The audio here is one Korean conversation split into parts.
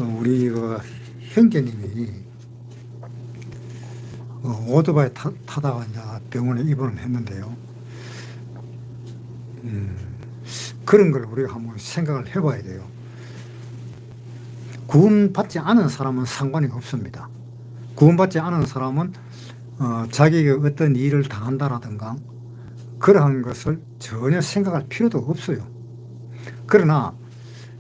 우리 형제님이 오토바이 타다가 이제 병원에 입원을 했는데요. 그런 걸 우리가 한번 생각을 해봐야 돼요. 구원받지 않은 사람은 상관이 없습니다. 구원받지 않은 사람은 자기가 어떤 일을 당한다라든가 그러한 것을 전혀 생각할 필요도 없어요. 그러나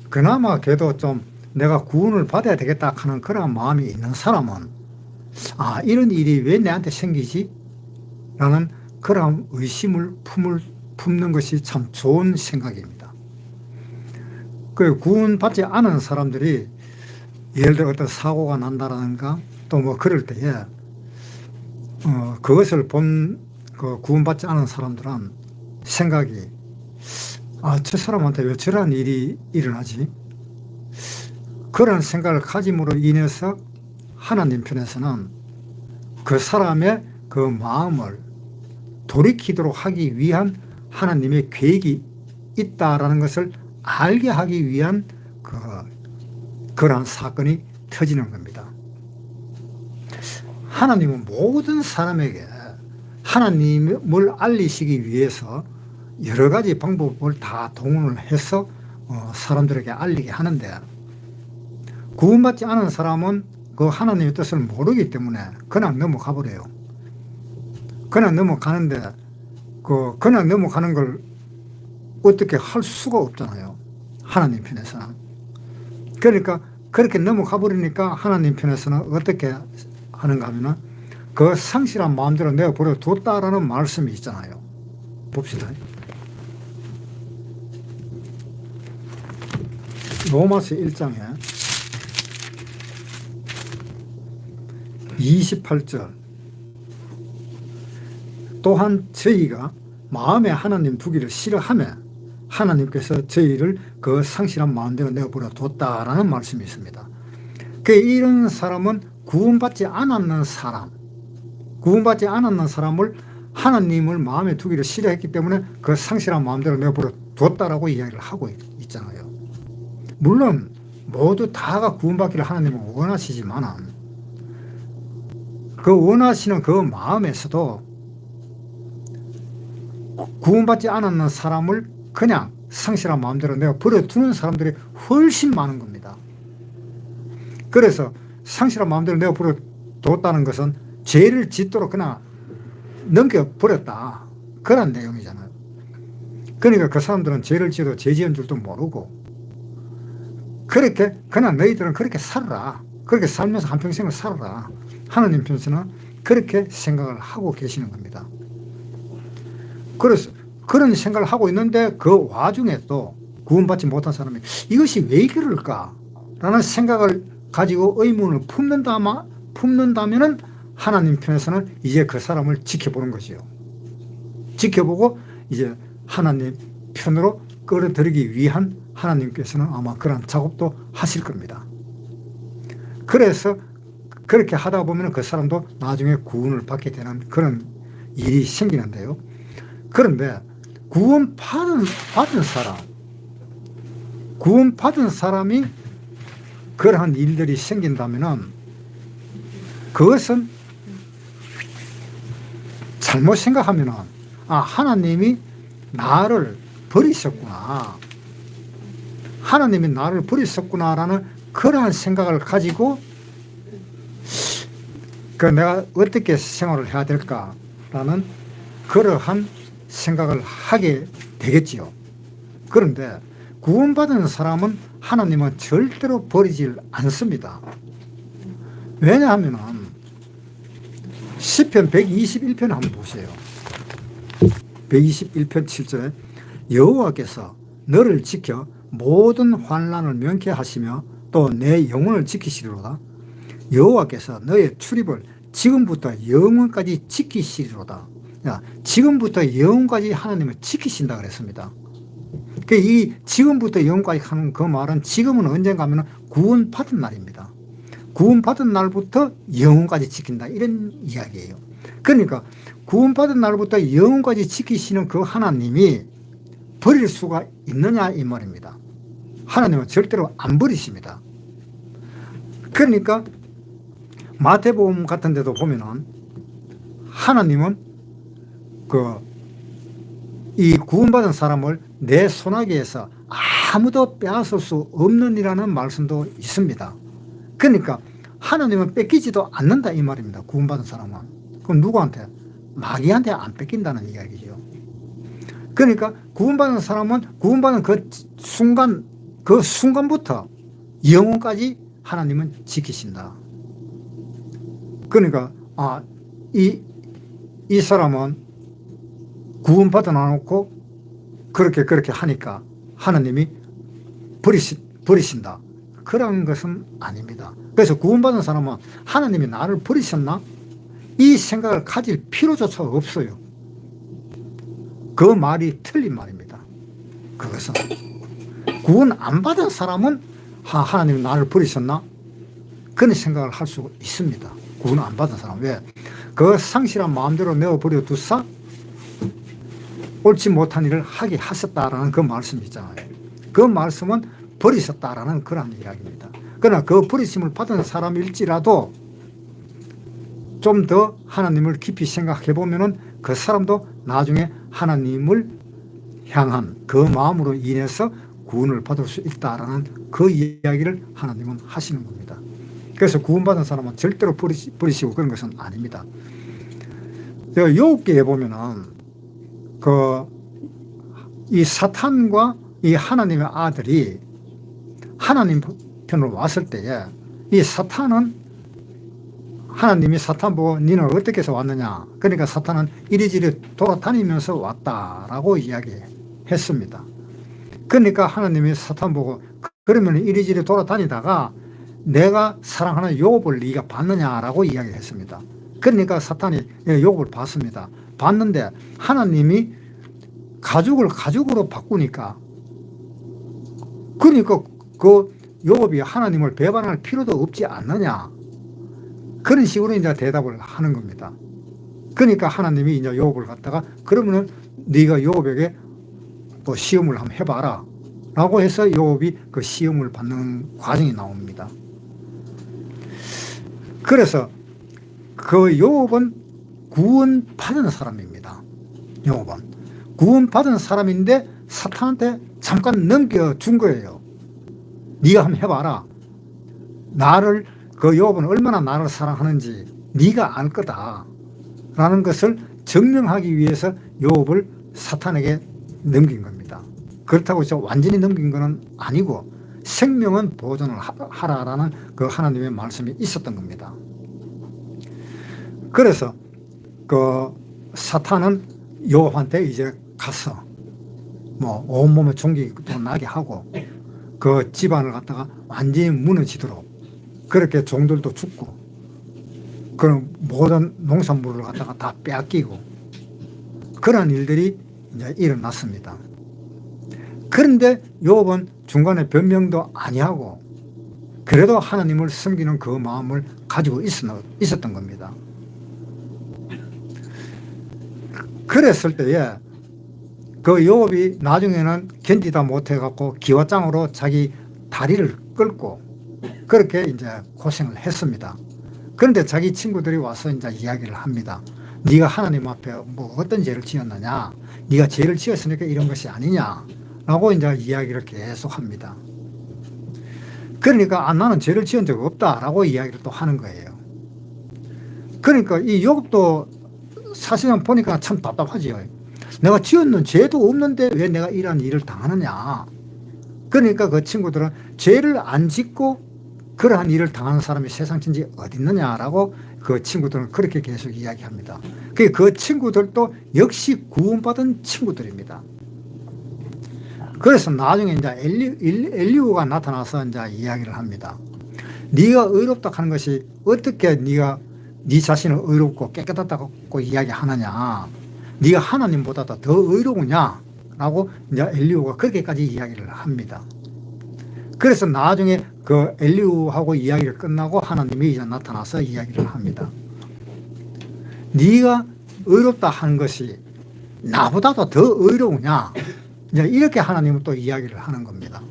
그나마 그래도 좀 내가 구원을 받아야 되겠다 하는 그런 마음이 있는 사람은 이런 일이 왜 내한테 생기지? 라는 그런 의심을 품는 것이 참 좋은 생각입니다. 그 구원받지 않은 사람들이 예를 들어 어떤 사고가 난다라든가 또 뭐 그럴 때에 그것을 본 구원받지 않은 사람들은 생각이 저 사람한테 왜 저런 일이 일어나지? 그런 생각을 가짐으로 인해서 하나님 편에서는 그 사람의 그 마음을 돌이키도록 하기 위한 하나님의 계획이 있다라는 것을 알게 하기 위한 그러한 사건이 터지는 겁니다. 하나님은 모든 사람에게 하나님을 알리시기 위해서 여러 가지 방법을 다 동원을 해서 사람들에게 알리게 하는데, 구원받지 않은 사람은 그 하나님의 뜻을 모르기 때문에 그냥 넘어가 버려요. 그냥 넘어가는데 그냥 넘어가는 걸 어떻게 할 수가 없잖아요. 하나님 편에서는. 그러니까 그렇게 넘어가 버리니까 하나님 편에서는 어떻게 하는가 하면은 그 상실한 마음대로 내버려 뒀다라는 말씀이 있잖아요. 봅시다. 로마서 1장에 28절. 또한 저희가 마음에 하나님 두기를 싫어하며 하나님께서 저희를 그 상실한 마음대로 내버려 뒀다라는 말씀이 있습니다. 이런 사람은 구원받지 않았는 사람, 구원받지 않았는 사람을 하나님을 마음에 두기를 싫어했기 때문에 그 상실한 마음대로 내버려 뒀다라고 이야기를 하고 있잖아요. 물론 모두 다가 구원받기를 하나님은 원하시지만 그 원하시는 그 마음에서도 구원받지 않았는 사람을 그냥 상실한 마음대로 내가 버려두는 사람들이 훨씬 많은 겁니다. 그래서 상실한 마음대로 내가 버려뒀다는 것은 죄를 짓도록 그냥 넘겨버렸다, 그런 내용이잖아요. 그러니까 그 사람들은 죄를 지어도 죄 지은 줄도 모르고 그렇게 그냥 너희들은 그렇게 살아라, 그렇게 살면서 한평생을 살아라, 하나님 편에서는 그렇게 생각을 하고 계시는 겁니다. 그래서 그런 생각을 하고 있는데 그 와중에 또 구원받지 못한 사람이 이것이 왜 그럴까 라는 생각을 가지고 의문을 품는다면은 하나님 편에서는 이제 그 사람을 지켜보는 것이요. 지켜보고 이제 하나님 편으로 끌어들이기 위한 하나님께서는 아마 그런 작업도 하실 겁니다. 그래서 그렇게 하다 보면 그 사람도 나중에 구원을 받게 되는 그런 일이 생기는데요. 그런데 구원받은 사람이 그러한 일들이 생긴다면 그것은 잘못 생각하면 하나님이 나를 버리셨구나, 하나님이 나를 버리셨구나라는 그러한 생각을 가지고 내가 어떻게 생활을 해야 될까라는 그러한 생각을 하게 되겠지요. 그런데 구원받은 사람은 하나님은 절대로 버리질 않습니다. 왜냐하면 시편 121편 한번 보세요. 121편 7절에 여호와께서 너를 지켜 모든 환난을 면케하시며 또 내 영혼을 지키시리로다. 여호와께서 너의 출입을 지금부터 영원까지 지키시리로다. 지금부터 영원까지 하나님을 지키신다 그랬습니다. 이 지금부터 영원까지 하는 그 말은 지금은 언젠가 하면 구원받은 날입니다. 구원받은 날부터 영원까지 지킨다, 이런 이야기예요. 그러니까 구원받은 날부터 영원까지 지키시는 그 하나님이 버릴 수가 있느냐 이 말입니다. 하나님은 절대로 안 버리십니다. 그러니까 마태복음 같은 데도 보면은 하나님은 이 구원받은 사람을 내 손아귀에서 아무도 빼앗을 수 없느니라는 말씀도 있습니다. 그러니까 하나님은 뺏기지도 않는다 이 말입니다. 구원받은 사람은. 그럼 누구한테? 마귀한테 안 뺏긴다는 이야기죠. 그러니까 구원받은 사람은 구원받은 그 순간부터 영혼까지 하나님은 지키신다. 그러니까 이 사람은 구원받아 놓고 그렇게 하니까 하나님이 버리신다. 그런 것은 아닙니다. 그래서 구원받은 사람은 하나님이 나를 버리셨나? 이 생각을 가질 필요조차 없어요. 그 말이 틀린 말입니다. 그것은 구원 안 받은 사람은 하나님이 나를 버리셨나? 그런 생각을 할 수 있습니다. 구원 안 받은 사람. 왜? 그 상실한 마음대로 내어버려 두사 옳지 못한 일을 하게 하셨다라는 그 말씀이 있잖아요. 그 말씀은 버리셨다라는 그런 이야기입니다. 그러나 그 버리심을 받은 사람일지라도 좀 더 하나님을 깊이 생각해 보면은 그 사람도 나중에 하나님을 향한 그 마음으로 인해서 구원을 받을 수 있다라는 그 이야기를 하나님은 하시는 겁니다. 그래서 구원받은 사람은 절대로 버리시고 그런 것은 아닙니다. 욥기에 보면은 이 사탄과 이 하나님의 아들이 하나님 편으로 왔을 때에 이 사탄은 하나님이 사탄 보고 너는 어떻게 해서 왔느냐. 그러니까 사탄은 이리저리 돌아다니면서 왔다라고 이야기했습니다. 그러니까 하나님이 사탄 보고 그러면 이리저리 돌아다니다가 내가 사랑하는 욥을 네가 봤느냐라고 이야기했습니다. 그러니까 사탄이 욥을 봤습니다. 봤는데 하나님이 가죽을 가죽으로 바꾸니까 그러니까 그 욥이 하나님을 배반할 필요도 없지 않느냐. 그런 식으로 이제 대답을 하는 겁니다. 그러니까 하나님이 이제 욥을 갖다가 그러면은 네가 욥에게 뭐 시험을 한번 해봐라 라고 해서 욥이 그 시험을 받는 과정이 나옵니다. 그래서 그 욥은 구원받은 사람입니다. 욥은 구원받은 사람인데 사탄한테 잠깐 넘겨준 거예요. 네가 한번 해봐라. 그 욥은 얼마나 나를 사랑하는지 네가 알 거다 라는 것을 증명하기 위해서 욥을 사탄에게 넘긴 겁니다. 그렇다고 해서 완전히 넘긴 것은 아니고 생명은 보존을 하라라는 그 하나님의 말씀이 있었던 겁니다. 그래서 그 사탄은 욥한테 이제 가서 뭐 온몸에 종기도 나게 하고 그 집안을 갖다가 완전히 무너지도록 그렇게 종들도 죽고 그런 모든 농산물을 갖다가 다 빼앗기고 그런 일들이 이제 일어났습니다. 그런데 욥은 중간에 변명도 아니하고 그래도 하나님을 섬기는 그 마음을 가지고 있었던 겁니다. 그랬을 때에 그 욥이 나중에는 견디다 못해갖고 기와장으로 자기 다리를 끌고 그렇게 이제 고생을 했습니다. 그런데 자기 친구들이 와서 이제 이야기를 합니다. 네가 하나님 앞에 뭐 어떤 죄를 지었느냐? 네가 죄를 지었으니까 이런 것이 아니냐라고 이제 이야기를 계속 합니다. 그러니까 나는 죄를 지은 적 없다라고 이야기를 또 하는 거예요. 그러니까 이 욥도 사실은 보니까 참 답답하지요. 내가 지었는 죄도 없는데 왜 내가 이런 일을 당하느냐. 그러니까 그 친구들은 죄를 안 짓고 그러한 일을 당하는 사람이 세상 천지 어디 있느냐라고 그 친구들은 그렇게 계속 이야기합니다. 그 친구들도 역시 구원받은 친구들입니다. 그래서 나중에 이제 엘리후가 나타나서 이제 이야기를 합니다. 네가 의롭다 하는 것이 어떻게 네가 네 자신을 의롭고 깨끗하다고 이야기하느냐. 네가 하나님보다 더 의로우냐 라고 이제 엘리후가 그렇게까지 이야기를 합니다. 그래서 나중에 그 엘리후하고 이야기를 끝나고 하나님이 이제 나타나서 이야기를 합니다. 네가 의롭다 하는 것이 나보다도 더 의로우냐. 이제 이렇게 하나님은 또 이야기를 하는 겁니다.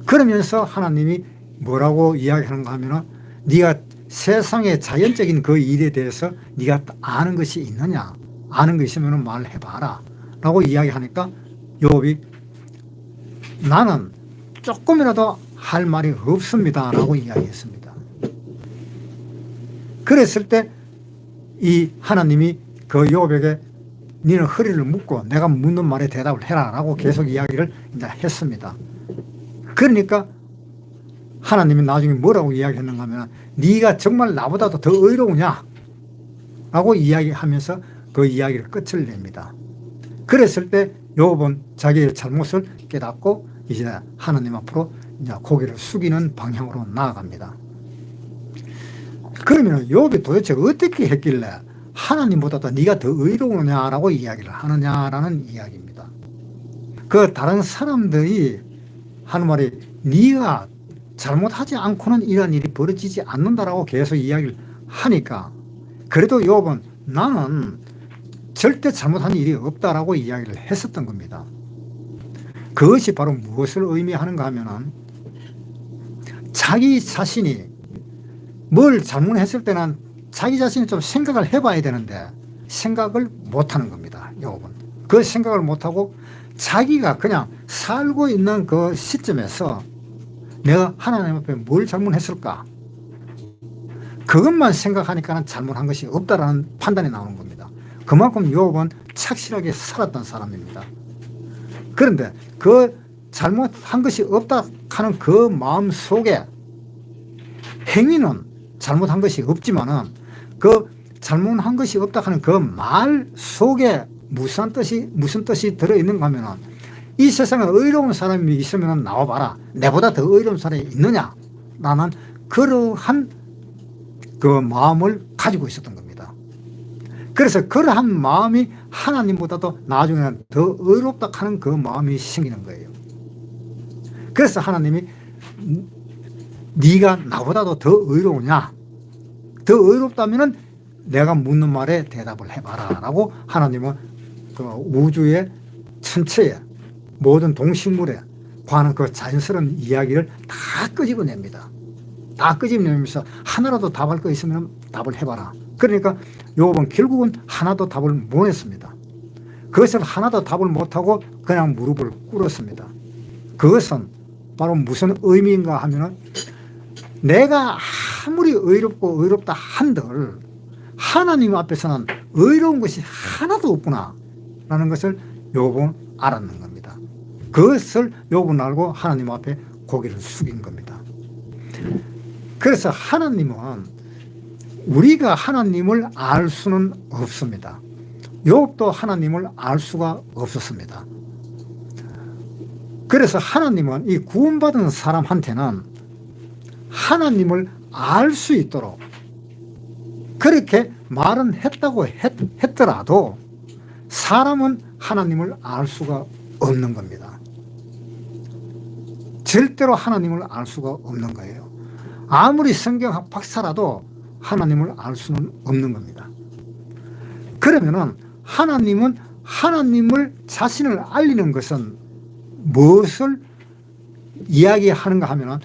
그러면서 하나님이 뭐라고 이야기하는가 하면은 네가 세상의 자연적인 그 일에 대해서 네가 아는 것이 있느냐, 아는 거 있으면 말해봐라 라고 이야기하니까 욥이 나는 조금이라도 할 말이 없습니다 라고 이야기했습니다. 그랬을 때 이 하나님이 그 욥에게 너는 허리를 묶고 내가 묻는 말에 대답을 해라 라고 계속 이야기를 이제 했습니다. 그러니까 하나님이 나중에 뭐라고 이야기했는가 하면 네가 정말 나보다도 더 의로우냐 라고 이야기하면서 그 이야기를 끝을 냅니다. 그랬을 때 욥은 자기의 잘못을 깨닫고 이제 하나님 앞으로 이제 고개를 숙이는 방향으로 나아갑니다. 그러면 욥이 도대체 어떻게 했길래 하나님보다도 네가 더 의로우냐라고 이야기를 하느냐라는 이야기입니다. 그 다른 사람들이 하는 말이 네가 잘못하지 않고는 이런 일이 벌어지지 않는다라고 계속 이야기를 하니까 그래도 욥은 나는 절대 잘못한 일이 없다라고 이야기를 했었던 겁니다. 그것이 바로 무엇을 의미하는가 하면은 자기 자신이 뭘 잘못했을 때는 자기 자신이 좀 생각을 해봐야 되는데 생각을 못하는 겁니다. 욥은 그 생각을 못하고 자기가 그냥 살고 있는 그 시점에서 내가 하나님 앞에 뭘 잘못했을까 그것만 생각하니까 잘못한 것이 없다라는 판단이 나오는 겁니다. 그만큼 욥은 착실하게 살았던 사람입니다. 그런데 그 잘못한 것이 없다 하는 그 마음 속에 행위는 잘못한 것이 없지만은 그 잘못한 것이 없다 하는 그 말 속에 무슨 뜻이 들어있는가 하면은 이 세상에 의로운 사람이 있으면 나와봐라. 내보다 더 의로운 사람이 있느냐? 라는 그러한 그 마음을 가지고 있었던 겁니다. 그래서 그러한 마음이 하나님보다도 나중에는 더 의롭다 하는 그 마음이 생기는 거예요. 그래서 하나님이 네가 나보다도 더 의로우냐? 더 의롭다면은 내가 묻는 말에 대답을 해봐라 라고 하나님은 그 우주의 천체에 모든 동식물에 관한 그 자연스러운 이야기를 다 끄집어냅니다. 다 끄집어내면서 하나라도 답할 거 있으면 답을 해봐라. 그러니까 욥은 결국은 하나도 답을 못 했습니다. 그것을 하나도 답을 못하고 그냥 무릎을 꿇었습니다. 그것은 바로 무슨 의미인가 하면은 내가 아무리 의롭고 의롭다 한들 하나님 앞에서는 의로운 것이 하나도 없구나 라는 것을 욥은 알았는 겁니다. 그것을 욥은 알고 하나님 앞에 고개를 숙인 겁니다. 그래서 하나님은 우리가 하나님을 알 수는 없습니다. 욥도 하나님을 알 수가 없었습니다. 그래서 하나님은 이 구원받은 사람한테는 하나님을 알 수 있도록 그렇게 말은 했다고 했더라도 사람은 하나님을 알 수가 없는 겁니다. 절대로 하나님을 알 수가 없는 거예요. 아무리 성경학 박사라도 하나님을 알 수는 없는 겁니다. 그러면은 하나님은 하나님을 자신을 알리는 것은 무엇을 이야기하는가 하면은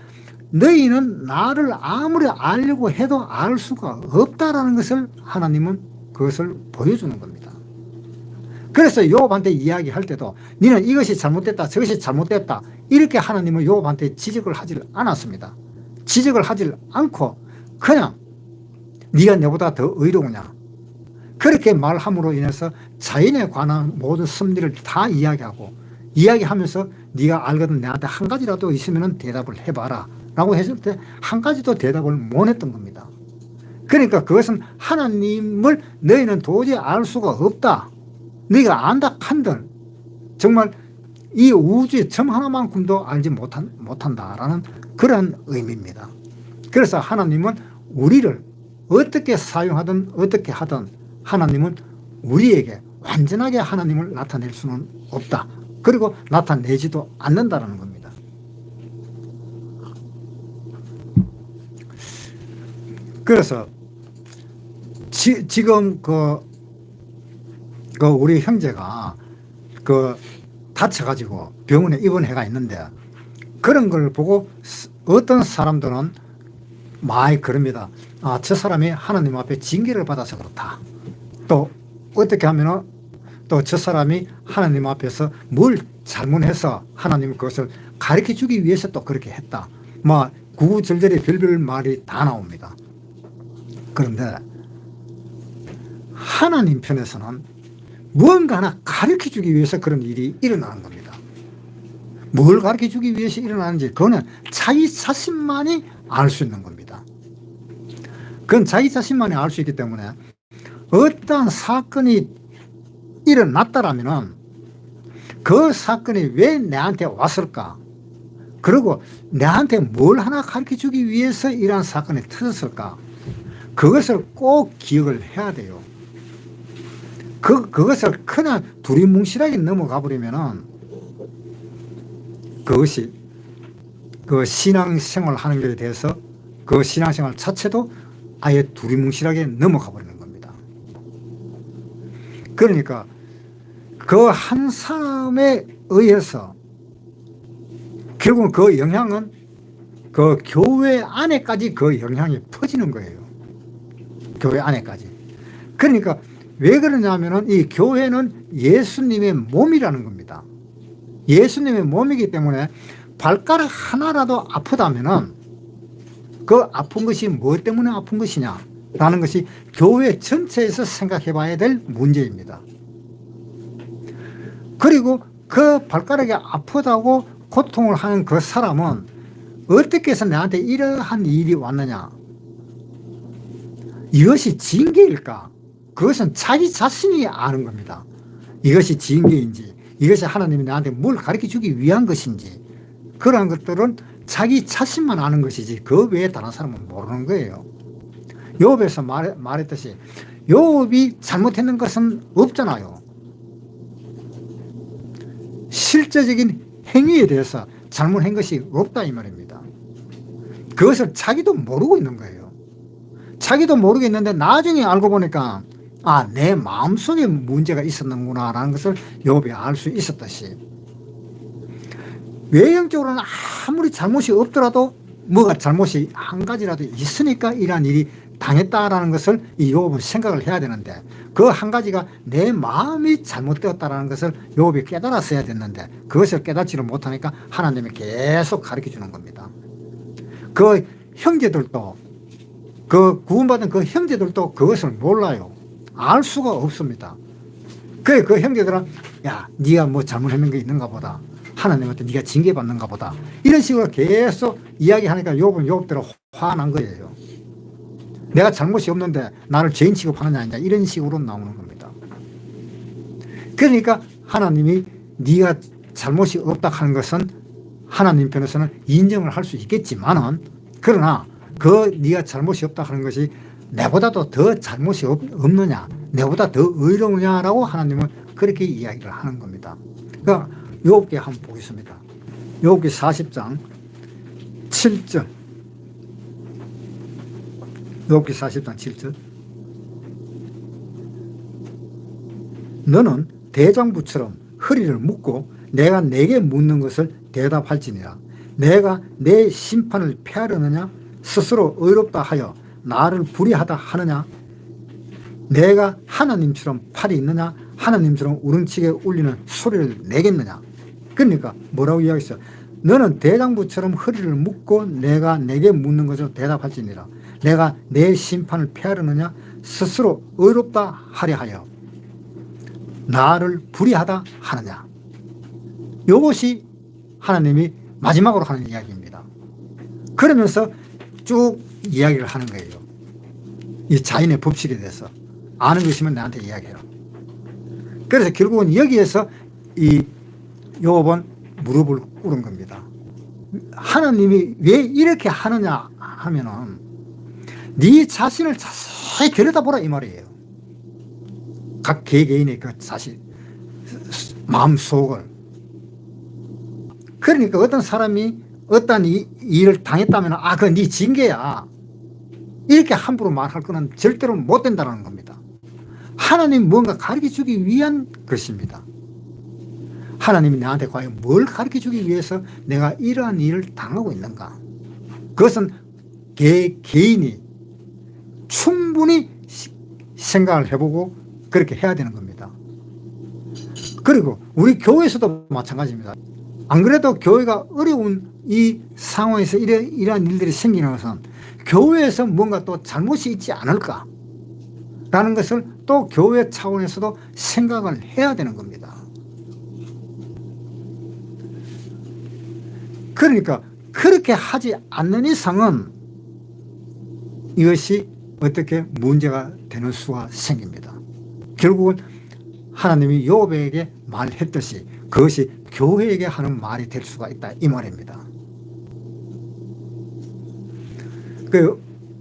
너희는 나를 아무리 알려고 해도 알 수가 없다라는 것을 하나님은 그것을 보여주는 겁니다. 그래서 욥한테 이야기할 때도 너는 이것이 잘못됐다 저것이 잘못됐다 이렇게 하나님은 욥한테 지적을 하지 않았습니다. 지적을 하지 않고 그냥 네가 내보다 더 의로우냐 그렇게 말함으로 인해서 자연에 관한 모든 섭리를 다 이야기하면서 네가 알거든 내한테 한 가지라도 있으면 대답을 해봐라 라고 했을 때 한 가지도 대답을 못 했던 겁니다. 그러니까 그것은 하나님을 너희는 도저히 알 수가 없다. 너희가 안다 한들 정말 이 우주의 점 하나만큼도 알지 못한다라는 그런 의미입니다. 그래서 하나님은 우리를 어떻게 사용하든 어떻게 하든 하나님은 우리에게 완전하게 하나님을 나타낼 수는 없다. 그리고 나타내지도 않는다는 겁니다. 그래서 지금 그 우리 형제가 다쳐가지고 병원에 입원해가 있는데 그런 걸 보고 어떤 사람들은 많이 그럽니다. 아, 저 사람이 하나님 앞에 징계를 받아서 그렇다. 또 어떻게 하면은 또 저 사람이 하나님 앞에서 뭘 잘못해서 하나님이 그것을 가르쳐 주기 위해서 또 그렇게 했다. 뭐 구구절절히 별별 말이 다 나옵니다. 그런데 하나님 편에서는 무언가 하나 가르쳐 주기 위해서 그런 일이 일어나는 겁니다. 뭘 가르쳐 주기 위해서 일어나는지 그거는 자기 자신만이 알 수 있는 겁니다. 그건 자기 자신만이 알 수 있기 때문에 어떠한 사건이 일어났다라면은 그 사건이 왜 내한테 왔을까? 그리고 내한테 뭘 하나 가르쳐 주기 위해서 이러한 사건이 터졌을까? 그것을 꼭 기억을 해야 돼요. 그것을 그냥 두리뭉실하게 넘어가 버리면은 그것이 그 신앙생활 하는 것에 대해서 그 신앙생활 자체도 아예 두리뭉실하게 넘어가 버리는 겁니다. 그러니까 그 한 사람에 의해서 결국은 그 영향은 그 교회 안에까지 그 영향이 퍼지는 거예요. 교회 안에까지. 그러니까 왜 그러냐면은 이 교회는 예수님의 몸이라는 겁니다. 예수님의 몸이기 때문에 발가락 하나라도 아프다면은 그 아픈 것이 무엇 때문에 아픈 것이냐라는 것이 교회 전체에서 생각해 봐야 될 문제입니다. 그리고 그 발가락이 아프다고 고통을 하는 그 사람은 어떻게 해서 나한테 이러한 일이 왔느냐? 이것이 징계일까? 그것은 자기 자신이 아는 겁니다. 이것이 징계인지, 이것이 하나님이 나한테 뭘 가르쳐 주기 위한 것인지, 그러한 것들은 자기 자신만 아는 것이지 그 외에 다른 사람은 모르는 거예요. 욥에서 말했듯이 욥이 잘못했는 것은 없잖아요. 실제적인 행위에 대해서 잘못한 것이 없다 이 말입니다. 그것을 자기도 모르고 있는 거예요. 자기도 모르고 있는데 나중에 알고 보니까 아, 내 마음속에 문제가 있었는구나 라는 것을 욥이 알 수 있었듯이 외형적으로는 아무리 잘못이 없더라도 뭐가 잘못이 한 가지라도 있으니까 이러한 일이 당했다라는 것을 이 욥은 생각을 해야 되는데 그 한 가지가 내 마음이 잘못되었다라는 것을 욥이 깨달았어야 됐는데 그것을 깨닫지를 못하니까 하나님이 계속 가르쳐 주는 겁니다. 그 형제들도 그 구원받은 그 형제들도 그것을 몰라요. 알 수가 없습니다. 그 형제들은 야, 네가 뭐 잘못했는 게 있는가 보다. 하나님한테 네가 징계받는가 보다. 이런 식으로 계속 이야기하니까 욥은 욥대로 화난 거예요. 내가 잘못이 없는데 나를 죄인 취급하느냐 아니냐 이런 식으로 나오는 겁니다. 그러니까 하나님이 네가 잘못이 없다 하는 것은 하나님 편에서는 인정을 할 수 있겠지만은 그러나 그 네가 잘못이 없다 하는 것이 내보다도 더 잘못이 없느냐 내보다 더 의로우냐라고 하나님은 그렇게 이야기를 하는 겁니다. 그러니까 욥기 한번 보겠습니다. 욥기 40장 7절 욥기 40장 7절 너는 대장부처럼 허리를 묶고 내가 내게 묻는 것을 대답할지니라. 내가 내 심판을 피하려느냐 스스로 의롭다 하여 나를 불의하다 하느냐 내가 하나님처럼 팔이 있느냐 하나님처럼 우렁치게 울리는 소리를 내겠느냐. 그러니까 뭐라고 이야기했어요? 너는 대장부처럼 허리를 묶고 내가 내게 묻는 것을 대답할지니라. 내가 내 심판을 피하려느냐 스스로 의롭다 하려 하여 나를 불의하다 하느냐. 이것이 하나님이 마지막으로 하는 이야기입니다. 그러면서 쭉 이야기를 하는 거예요. 이 자연의 법칙에 대해서 아는 것이면 나한테 이야기해라. 그래서 결국은 여기에서 이 욥은 무릎을 꿇은 겁니다. 하나님이 왜 이렇게 하느냐 하면은 네 자신을 자세히 들여다보라 이 말이에요. 각 개개인의 그 자신 마음속을. 그러니까 어떤 사람이 어떤 일을 당했다면 아, 그건 네 징계야 이렇게 함부로 말할 거는 절대로 못 된다는 겁니다. 하나님 뭔가 가르쳐 주기 위한 것입니다. 하나님이 나한테 과연 뭘 가르쳐 주기 위해서 내가 이러한 일을 당하고 있는가. 그것은 개인이 충분히 생각을 해보고 그렇게 해야 되는 겁니다. 그리고 우리 교회에서도 마찬가지입니다. 안 그래도 교회가 어려운 이 상황에서 이러한 일들이 생기는 것은 교회에서 뭔가 또 잘못이 있지 않을까 라는 것을 또 교회 차원에서도 생각을 해야 되는 겁니다. 그러니까 그렇게 하지 않는 이상은 이것이 어떻게 문제가 되는 수가 생깁니다. 결국은 하나님이 욥에게 말했듯이 그것이 교회에게 하는 말이 될 수가 있다 이 말입니다.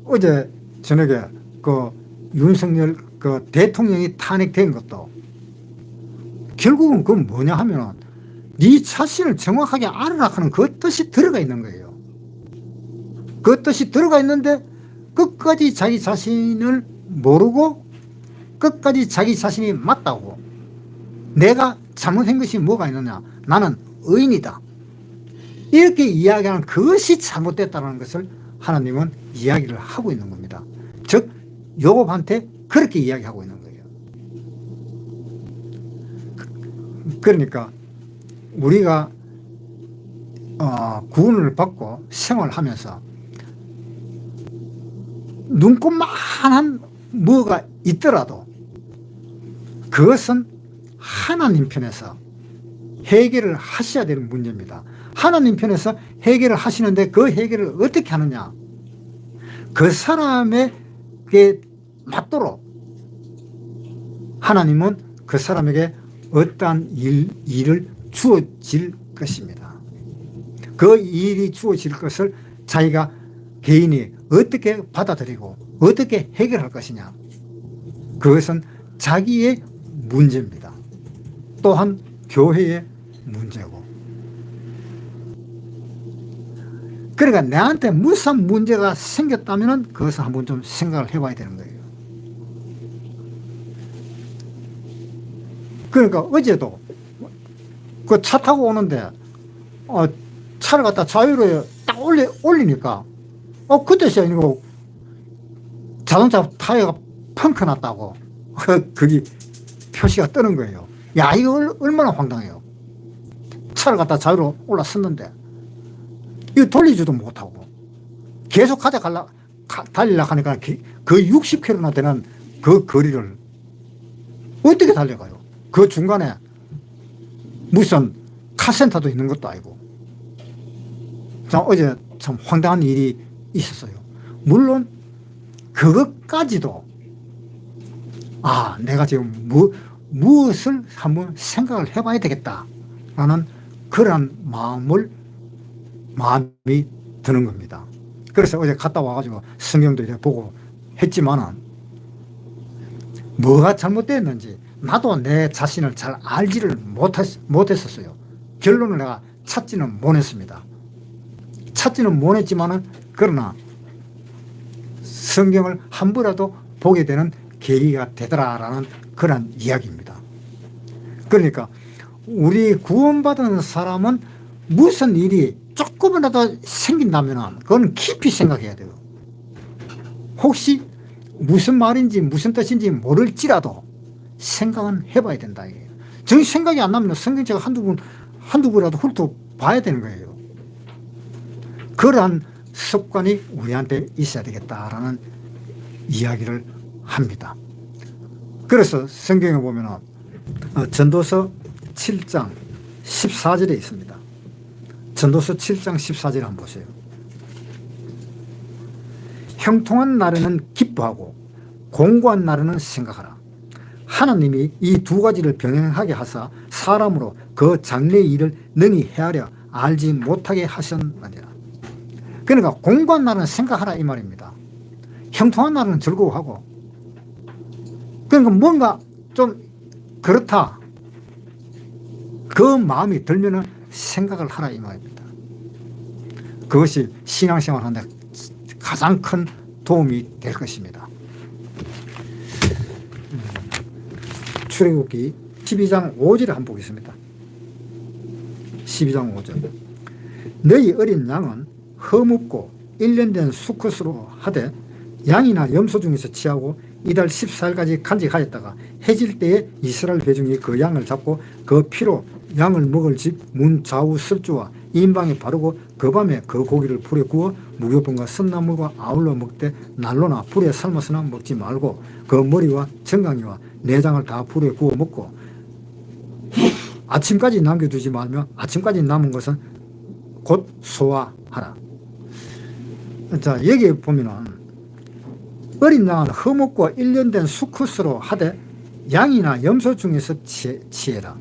어제 저녁에 윤석열 대통령이 탄핵된 것도 결국은 그건 뭐냐 하면 네 자신을 정확하게 알아라 하는 그 뜻이 들어가 있는 거예요. 그 뜻이 들어가 있는데 끝까지 자기 자신을 모르고 끝까지 자기 자신이 맞다고, 내가 잘못한 것이 뭐가 있느냐, 나는 의인이다, 이렇게 이야기하는 그것이 잘못됐다는 것을 하나님은 이야기를 하고 있는 겁니다. 즉 욥한테 그렇게 이야기하고 있는 거예요. 그러니까 우리가 구원을 받고 생활하면서 눈꽃만한 뭐가 있더라도 그것은 하나님 편에서 해결을 하셔야 되는 문제입니다. 하나님 편에서 해결을 하시는데 그 해결을 어떻게 하느냐, 그 사람에게 맞도록 하나님은 그 사람에게 어떠한 일을 주어질 것입니다. 그 일이 주어질 것을 자기가 개인이 어떻게 받아들이고 어떻게 해결할 것이냐, 그것은 자기의 문제입니다. 또한 교회의 문제고. 그러니까 내한테 무슨 문제가 생겼다면 그것을 한번 좀 생각을 해봐야 되는 거예요. 그러니까 어제도 그 차 타고 오는데 차를 갖다 좌회로에 딱 올리니까 그때서야 이거 자동차 타이어가 펑크 났다고 거기 표시가 뜨는 거예요. 야, 이거 얼마나 황당해요. 차를 갖다 좌회로 올라섰는데 이거 돌리지도 못하고 계속 달리려고 하니까 그 60km나 되는 그 거리를 어떻게 달려가요? 그 중간에 무슨 카센터도 있는 것도 아니고. 자, 어제 참 황당한 일이 있었어요. 물론 그것까지도 내가 지금 무엇을 한번 생각을 해봐야 되겠다라는 그런 마음이 드는 겁니다. 그래서 어제 갔다 와가지고 성경도 이렇게 보고 했지만은 뭐가 잘못됐는지 나도 내 자신을 잘 알지를 못했었어요. 결론을 내가 찾지는 못했습니다. 찾지는 못했지만은 그러나 성경을 한 번이라도 보게 되는 계기가 되더라라는 그런 이야기입니다. 그러니까 우리 구원받은 사람은 무슨 일이 조금이라도 생긴다면 그건 깊이 생각해야 돼요. 혹시 무슨 말인지 무슨 뜻인지 모를지라도 생각은 해봐야 된다 이게요. 저 생각이 안 나면 성경책 한두 부라도 훑어봐야 되는 거예요. 그러한 습관이 우리한테 있어야 되겠다라는 이야기를 합니다. 그래서 성경에 보면 전도서 7장 14절에 있습니다. 전도서 7장 14절 한번 보세요. 형통한 날에는 기뻐하고 공고한 날에는 생각하라. 하나님이 이 두 가지를 병행하게 하사 사람으로 그 장래의 일을 능히 헤아려 알지 못하게 하셨느니라. 그러니까 공고한 날은 생각하라 이 말입니다. 형통한 날은 즐거워하고, 그러니까 뭔가 좀 그렇다 그 마음이 들면은 생각을 하라 이 말입니다. 그것이 신앙생활 하는데 가장 큰 도움이 될 것입니다. 출애굽기 12장 5절을 한번 보겠습니다. 12장 5절. 너희 어린 양은 허묻고 1년 된 수컷으로 하되 양이나 염소 중에서 취하고 이달 14일까지 간직하였다가 해질 때에 이스라엘 회중이 그 양을 잡고 그 피로 양을 먹을 집 문 좌우 설주와 인방에 바르고 그 밤에 그 고기를 불에 구워 무교병과 쓴나물과 아울러 먹되 난로나 불에 삶아서나 먹지 말고 그 머리와 정강이와 내장을 다 불에 구워 먹고 아침까지 남겨두지 말며 아침까지 남은 것은 곧 소화하라. 자, 여기에 보면은 어린 양은 허먹고 1년 된 수컷으로 하되 양이나 염소 중에서 취해라.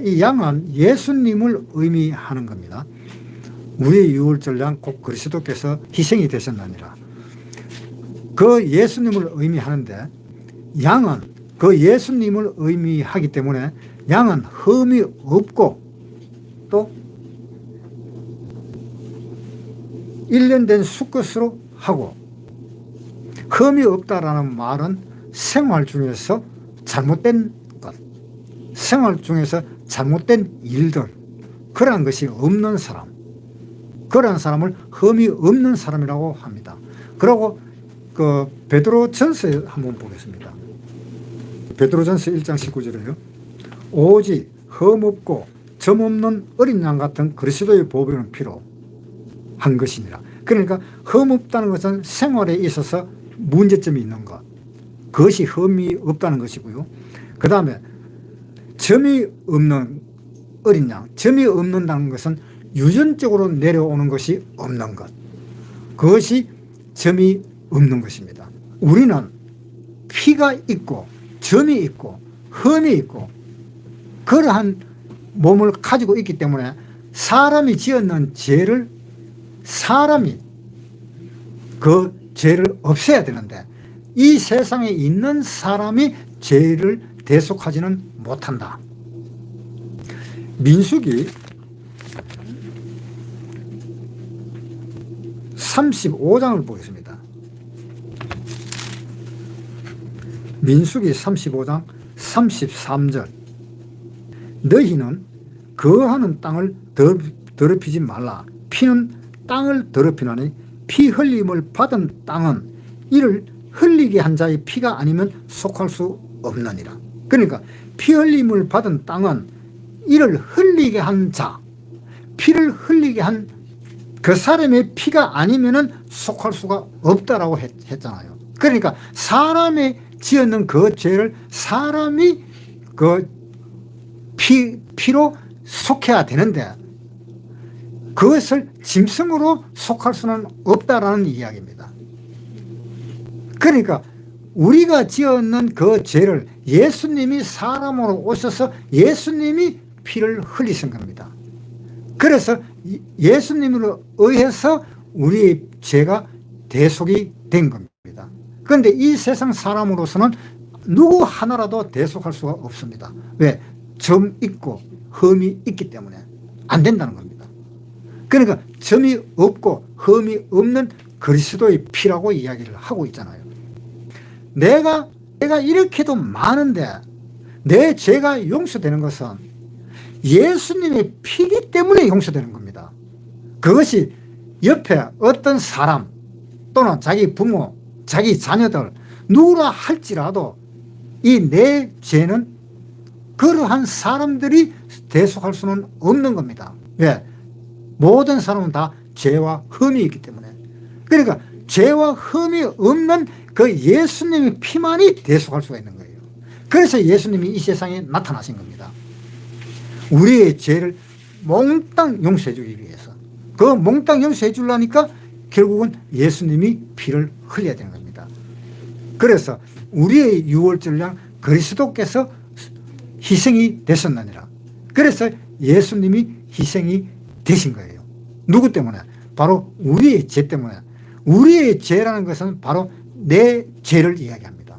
이 양은 예수님을 의미하는 겁니다. 우리의 유월절량 곧 그리스도께서 희생이 되셨느니라. 그 예수님을 의미하는데 양은 그 예수님을 의미하기 때문에 양은 흠이 없고 또 1년 된 수컷으로 하고, 흠이 없다라는 말은 생활 중에서 잘못된 것, 생활 중에서 잘못된 일들, 그러한 것이 없는 사람, 그러한 사람을 흠이 없는 사람이라고 합니다. 그리고 그 베드로전서 한번 보겠습니다. 베드로전서 1장 19절에요. 오직 흠없고 점없는 어린 양 같은 그리스도의 보배는 피로 한 것이니라. 그러니까 흠없다는 것은 생활에 있어서 문제점이 있는 것, 그것이 흠이 없다는 것이고요. 그 다음에 점이 없는 어린 양, 점이 없는다는 것은 유전적으로 내려오는 것이 없는 것, 그것이 점이 없는 것입니다. 우리는 피가 있고 점이 있고 흠이 있고 그러한 몸을 가지고 있기 때문에 사람이 지었는 죄를 사람이 그 죄를 없애야 되는데 이 세상에 있는 사람이 죄를 대속하지는 못한다. 민수기 35장을 보겠습니다. 민수기 35장 33절. 너희는 거하는 땅을 더럽히지 말라. 피는 땅을 더럽히나니 피 흘림을 받은 땅은 이를 흘리게 한 자의 피가 아니면 속할 수 없느니라. 그러니까 피 흘림을 받은 땅은 이를 흘리게 한 자, 피를 흘리게 한 그 사람의 피가 아니면은 속할 수가 없다라고 했잖아요. 그러니까 사람이 지었는 그 죄를 사람이 그 피로 속해야 되는데 그것을 짐승으로 속할 수는 없다라는 이야기입니다. 그러니까 우리가 지었는 그 죄를 예수님이 사람으로 오셔서 예수님이 피를 흘리신 겁니다. 그래서 예수님으로 의해서 우리의 죄가 대속이 된 겁니다. 그런데 이 세상 사람으로서는 누구 하나라도 대속할 수가 없습니다. 왜? 점 있고 흠이 있기 때문에 안 된다는 겁니다. 그러니까 점이 없고 흠이 없는 그리스도의 피라고 이야기를 하고 있잖아요. 내가 이렇게도 많은데 내 죄가 용서되는 것은 예수님의 피기 때문에 용서되는 겁니다. 그것이 옆에 어떤 사람 또는 자기 부모, 자기 자녀들 누구라 할지라도 이 내 죄는 그러한 사람들이 대속할 수는 없는 겁니다. 왜? 모든 사람은 다 죄와 흠이 있기 때문에. 그러니까 죄와 흠이 없는 그 예수님의 피만이 대속할 수가 있는 거예요. 그래서 예수님이 이 세상에 나타나신 겁니다. 우리의 죄를 몽땅 용서해 주기 위해서. 그 몽땅 용서해 주려니까 결국은 예수님이 피를 흘려야 되는 겁니다. 그래서 우리의 유월절량 그리스도께서 희생이 되셨느니라. 그래서 예수님이 희생이 되신 거예요. 누구 때문에? 바로 우리의 죄 때문에. 우리의 죄라는 것은 바로 내 죄를 이야기합니다.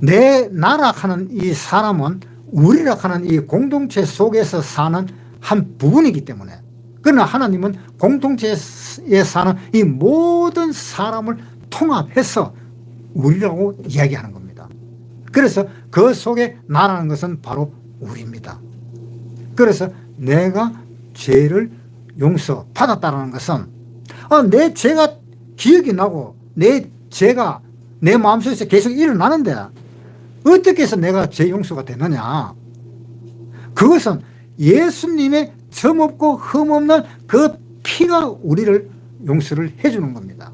내 나락하는 이 사람은 우리락하는 이 공동체 속에서 사는 한 부분이기 때문에. 그러나 하나님은 공동체에 사는 이 모든 사람을 통합해서 우리라고 이야기하는 겁니다. 그래서 그 속에 나라는 것은 바로 우리입니다. 그래서 내가 죄를 용서 받았다는 것은 내 죄가 기억이 나고 내 죄가 내 마음속에서 계속 일어나는데 어떻게 해서 내가 죄 용서가 되느냐. 그것은 예수님의 점없고 흠없는 그 피가 우리를 용서를 해주는 겁니다.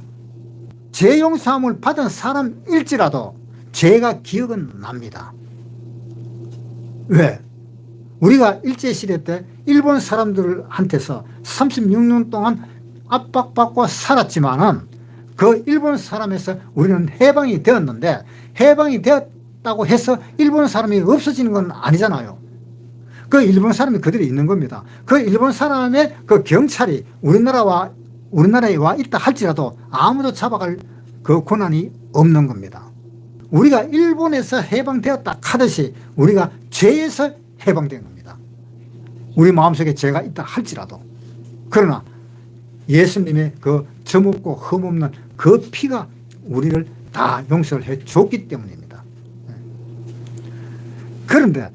죄 용서함을 받은 사람일지라도 죄가 기억은 납니다. 왜? 우리가 일제시대 때 일본 사람들한테서 36년 동안 압박받고 살았지만은 그 일본 사람에서 우리는 해방이 되었는데 해방이 되었다고 해서 일본 사람이 없어지는 건 아니잖아요. 그 일본 사람이 그대로 있는 겁니다. 그 일본 사람의 그 경찰이 우리나라에 와 있다 할지라도 아무도 잡아갈 그 권한이 없는 겁니다. 우리가 일본에서 해방되었다 하듯이 우리가 죄에서 해방된 겁니다. 우리 마음속에 죄가 있다 할지라도. 그러나 예수님의 그 점없고 흠없는 그 피가 우리를 다 용서를 해 줬기 때문입니다. 그런데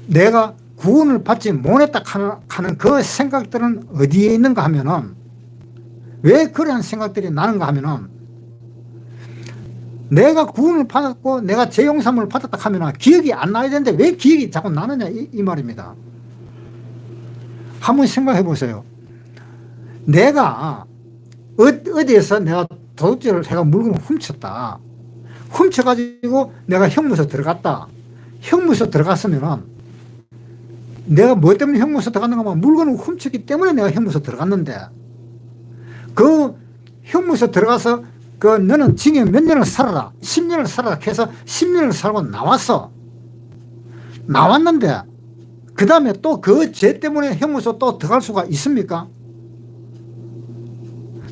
내가 구원을 받지 못했다 하는 그 생각들은 어디에 있는가 하면은, 왜 그러한 생각들이 나는가 하면은, 내가 구원을 받았고 내가 죄 용서함을 받았다 하면은 기억이 안 나야 되는데 왜 기억이 자꾸 나느냐 이 말입니다. 한번 생각해 보세요. 내가 어디에서 내가 도둑질을 해가 물건을 훔쳤다. 훔쳐가지고 내가 형무소 들어갔다. 형무소 들어갔으면은 내가 뭐 때문에 형무소 들어갔는가 하면 물건을 훔쳤기 때문에 내가 형무소 들어갔는데, 그 형무소 들어가서 너는 징역 몇 년을 살아라, 10년을 살아라 해서 10년을 살고 나왔는데 그 다음에 또 그 죄 때문에 형무소 또 들어갈 수가 있습니까?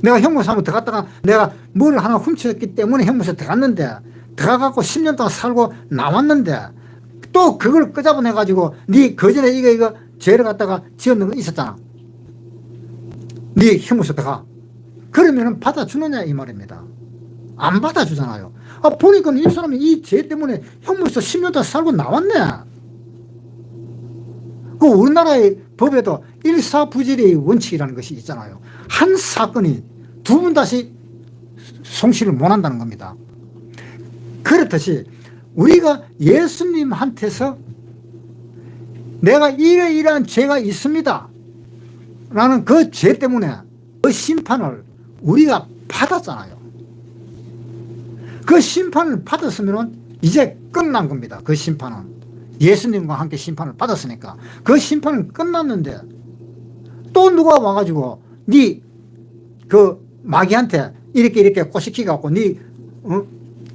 내가 형무소 한번 들어갔다가 내가 뭘 하나 훔쳤기 때문에 형무소 들어갔는데, 들어가고 10년 동안 살고 나왔는데 또 그걸 끄잡아내가지고 네 그전에 이거 죄를 갖다가 지었는 거 있었잖아, 네 형무소 들어가. 그러면은 받아주느냐 이 말입니다. 안 받아주잖아요. 보니까 이 사람이 이 죄 때문에 형무소 10년 동안 살고 나왔네. 그 우리나라의 법에도 일사부질의 원칙이라는 것이 있잖아요. 한 사건이 두 번 다시 송치를 못한다는 겁니다. 그렇듯이 우리가 예수님한테서 내가 이러이러한 죄가 있습니다 라는 그 죄 때문에 그 심판을 우리가 받았잖아요. 그 심판을 받았으면 이제 끝난 겁니다. 그 심판은 예수님과 함께 심판을 받았으니까 그 심판은 끝났는데, 또 누가 와가지고 네 그 마귀한테 이렇게 꼬시키갖고 네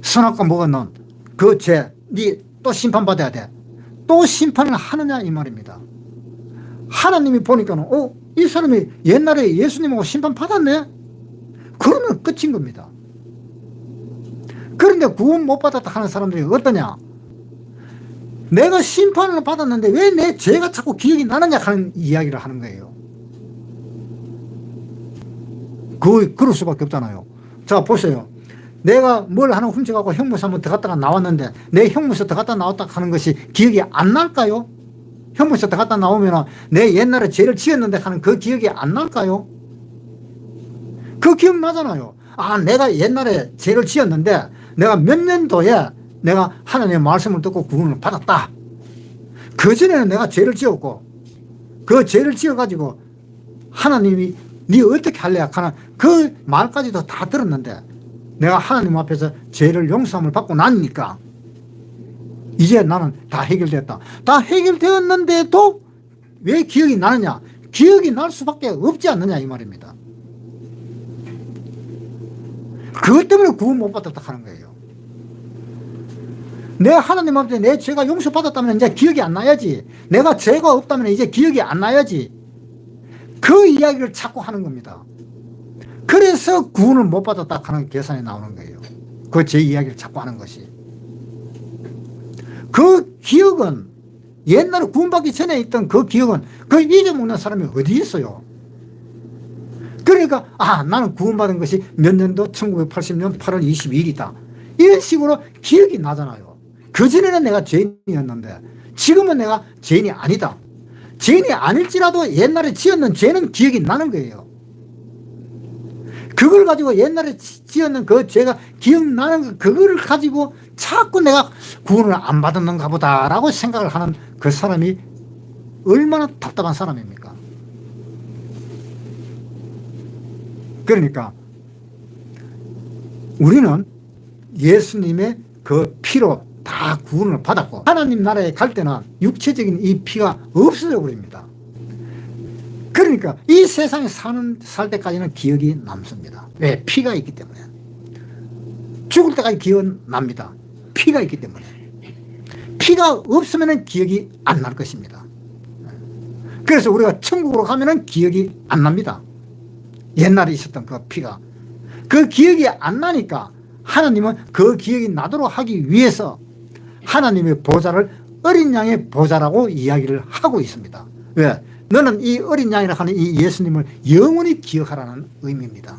선악과 먹었는 그 죄 네 또 심판받아야 돼. 또 심판을 하느냐 이 말입니다. 하나님이 보니까는 이 사람이 옛날에 예수님하고 심판 받았네? 그러면 끝인 겁니다. 그런데 구원 못 받았다 하는 사람들이 어떠냐? 내가 심판을 받았는데 왜 내 죄가 자꾸 기억이 나느냐 하는 이야기를 하는 거예요. 그럴 수밖에 없잖아요. 자, 보세요. 내가 뭘 하나 훔쳐가고 형무소 한번 들어갔다가 나왔는데 내 형무소 들어갔다 나왔다 하는 것이 기억이 안 날까요? 형무소 들어갔다 나오면 내 옛날에 죄를 지었는데 하는 그 기억이 안 날까요? 그 기억 나잖아요. 내가 옛날에 죄를 지었는데 내가 몇 년도에 내가 하나님의 말씀을 듣고 구원을 받았다. 그전에는 내가 죄를 지었고 그 죄를 지어가지고 하나님이 네 어떻게 할래 하는 그 말까지도 다 들었는데 내가 하나님 앞에서 죄를 용서함을 받고 나니까 이제 나는 다 해결됐다. 다 해결되었는데도 왜 기억이 나느냐? 기억이 날 수밖에 없지 않느냐 이 말입니다. 그것 때문에 구원 못 받았다 하는 거예요. 내가 하나님 앞에 내 죄가 용서받았다면 이제 기억이 안 나야지. 내가 죄가 없다면 이제 기억이 안 나야지. 그 이야기를 자꾸 하는 겁니다. 그래서 구원을 못 받았다 하는 계산이 나오는 거예요. 그 제 이야기를 자꾸 하는 것이. 그 기억은 옛날에 구원받기 전에 있던 그 기억은 그 잊어먹는 사람이 어디 있어요. 그러니까 나는 구원받은 것이 몇 년도 1980년 8월 22일이다. 이런 식으로 기억이 나잖아요. 그전에는 내가 죄인이었는데 지금은 내가 죄인이 아니다. 죄인이 아닐지라도 옛날에 지었는 죄는 기억이 나는 거예요. 그걸 가지고 옛날에 지었는 그 죄가 기억나는 거, 그걸 가지고 자꾸 내가 구원을 안 받았는가 보다라고 생각을 하는 그 사람이 얼마나 답답한 사람입니까? 그러니까 우리는 예수님의 그 피로 다 구원을 받았고, 하나님 나라에 갈 때는 육체적인 이 피가 없어져 버립니다. 그러니까 이 세상에 살 때까지는 기억이 남습니다. 왜? 피가 있기 때문에. 죽을 때까지 기억은 납니다. 피가 있기 때문에. 피가 없으면 기억이 안 날 것입니다. 그래서 우리가 천국으로 가면 기억이 안 납니다. 옛날에 있었던 그 피가. 그 기억이 안 나니까 하나님은 그 기억이 나도록 하기 위해서 하나님의 보좌를 어린 양의 보좌라고 이야기를 하고 있습니다. 왜? 너는 이 어린 양이라 하는 이 예수님을 영원히 기억하라는 의미입니다.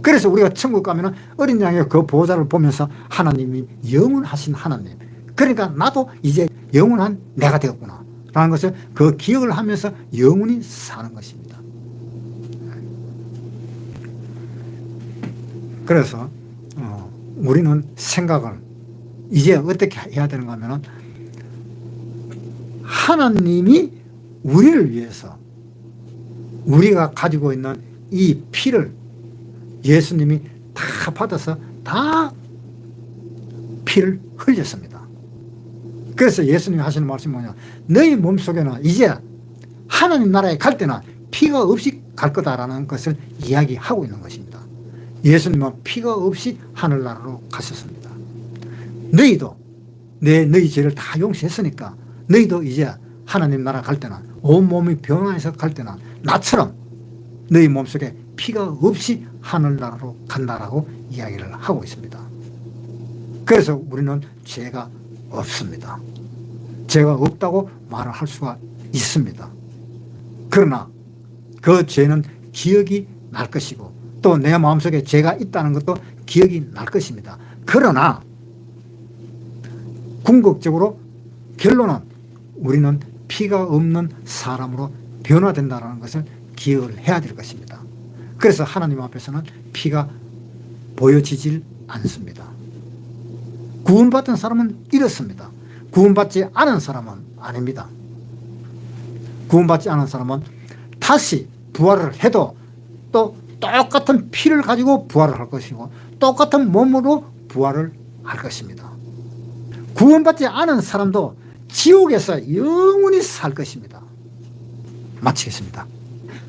그래서 우리가 천국 가면 어린 양의 그 보좌를 보면서 하나님이 영원하신 하나님, 그러니까 나도 이제 영원한 내가 되었구나 라는 것을 그 기억을 하면서 영원히 사는 것입니다. 그래서 우리는 생각을 이제 어떻게 해야 되는가 하면, 하나님이 우리를 위해서 우리가 가지고 있는 이 피를 예수님이 다 받아서 다 피를 흘렸습니다. 그래서 예수님이 하시는 말씀이 뭐냐, 너희 몸속에는 이제 하나님 나라에 갈 때는 피가 없이 갈 거다라는 것을 이야기하고 있는 것입니다. 예수님은 피가 없이 하늘나라로 가셨습니다. 너희도 너희 죄를 다 용서했으니까 너희도 이제 하나님 나라 갈 때는, 온몸이 변화해서 갈 때는 나처럼 너희 몸속에 피가 없이 하늘나라로 간다라고 이야기를 하고 있습니다. 그래서 우리는 죄가 없습니다. 죄가 없다고 말을 할 수가 있습니다. 그러나 그 죄는 기억이 날 것이고 또 내 마음속에 죄가 있다는 것도 기억이 날 것입니다. 그러나 궁극적으로 결론은 우리는 피가 없는 사람으로 변화된다는 것을 기억을 해야 될 것입니다. 그래서 하나님 앞에서는 피가 보여지질 않습니다. 구원받은 사람은 이렇습니다. 구원받지 않은 사람은 아닙니다. 구원받지 않은 사람은 다시 부활을 해도 또 똑같은 피를 가지고 부활을 할 것이고 똑같은 몸으로 부활을 할 것입니다. 구원받지 않은 사람도 지옥에서 영원히 살 것입니다. 마치겠습니다.